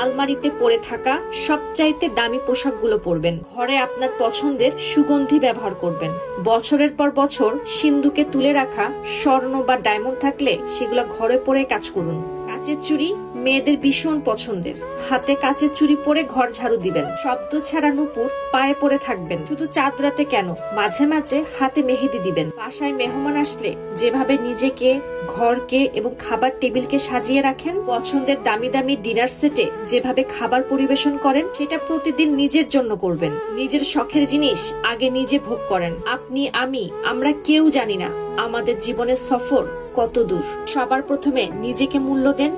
আলমারিতে পরে থাকা সবচাইতে দামি পোশাকগুলো পরবেন। ঘরে আপনার পছন্দের সুগন্ধি ব্যবহার করবেন। বছরের পর বছর সিন্ধুকে তুলে রাখা স্বর্ণ বা ডায়মন্ড থাকলে সেগুলো ঘরে পরে কাজ করুন। কাচের চুড়ি মেয়েদের ভীষণ পছন্দের। হাতে কাচের চুড়ি পরে ঘর ঝাড়ু দিবেন। শব্দ ছাড়া নূপুর পায়ে পরে থাকবেন। শুধু চাঁদ রাতে কেন, মাঝে মাঝে হাতে মেহেদি দিবেন। বাসায় মেহমান আসলে যেভাবে নিজেকে, ঘরকে এবং খাবার টেবিলকে সাজিয়ে রাখেন, পছন্দের দামি দামি ডিনার সেটে যেভাবে খাবার পরিবেশন করেন, সেটা প্রতিদিন নিজের জন্য করবেন। নিজের শখের জিনিস আগে নিজে ভোগ করেন। আপনি, আমি, আমরা কেউ জানি না আমাদের জীবনের সফর কত দূর। সবার প্রথমে নিজেকে মূল্য দেন।